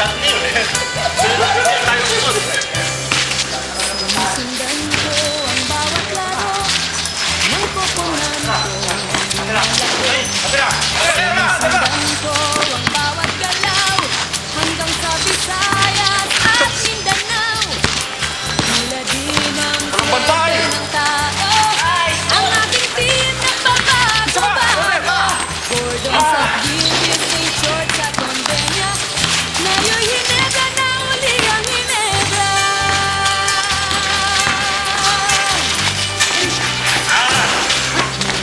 Chat na yun eh. Hindi tayo sus. Sinusundan ko ang bawat laro ng koponan ko. Sinusundan ko ang bawat galaw hanggang sa Visayas at Mindanao. Tila din ang swerte ng tao ang ating team nagbabago-bago. Cordon sa gilid, St. George sa Convenia. Ngayon Ginebra na uli ang Ginebra.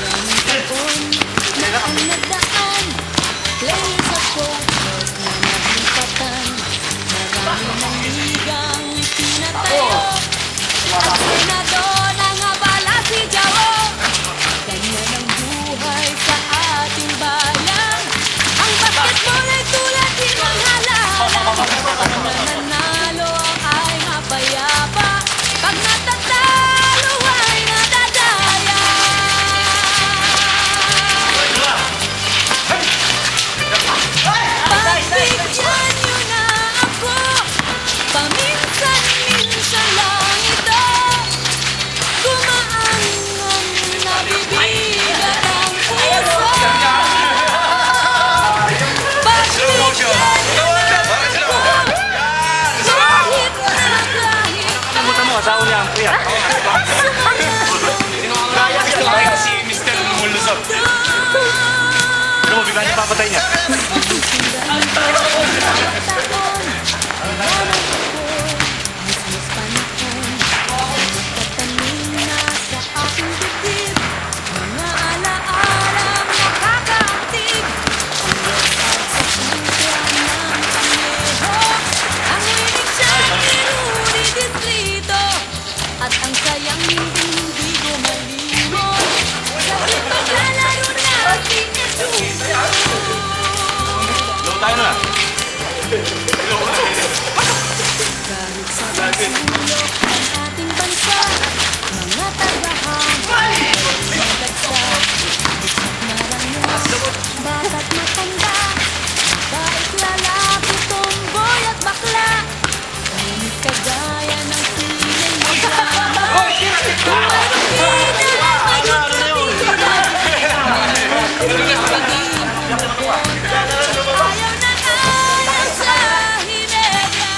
Maraming taon na ang nagdaan, players at coaches na naglipatan. Marami ng ligang itinatayo at senador ng abala si Jao. Ganyan ang buhay sa ating bayan. Ang basketball ay tulad din ng halalan. Pag nananalo ay mapayapa, pag natatalo ay nadadaya. Pagbigyan niyo na ako, paminsan-minsan lang ito. Gumaan ang nabibigat ang puso. Pagbigyan niyo na ako, kahit na kahit Kalimutan mo, asawa niya ang kuya. Kaya si Mr. Mulusot. Ano mo, bigla niya papatay niya. at ang sayang hindi ko malimot sa paglalaro natin ito. Low tayo na. Kahit sa pagsulok ng ating bansa, mga tagahanga, mga dagsa, isa't marangos, bata't matanda, kahit lalaki, tomboy at bakla, ngunit kagaya ng sining magdama. Kung mayroong pinalaman yung ayaw na ayaw sa Ginebra.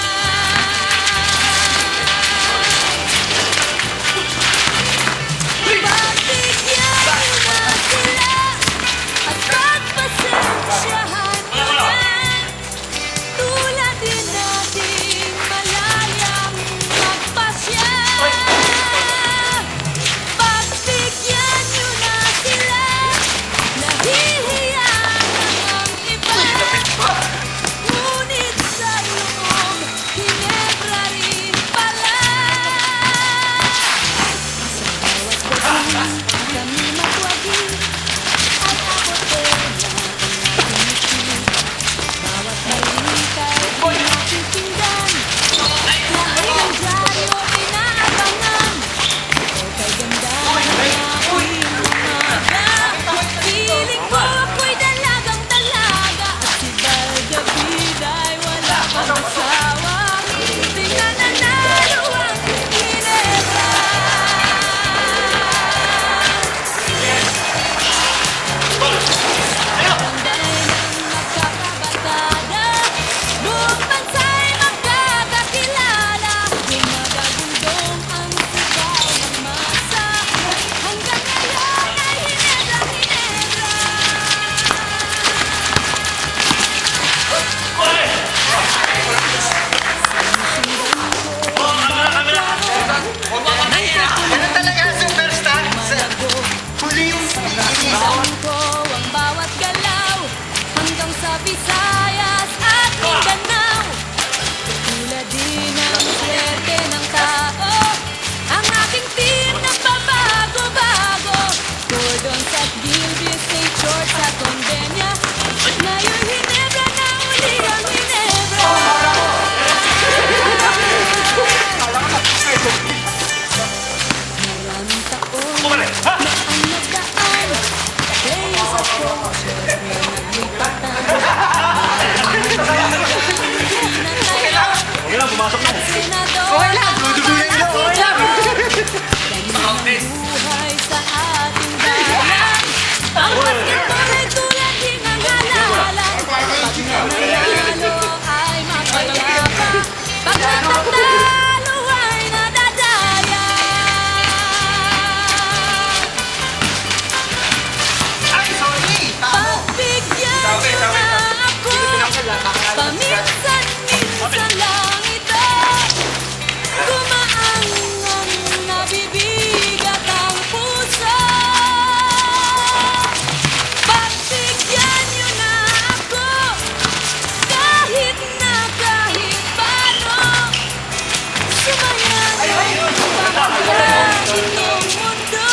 pumasok na.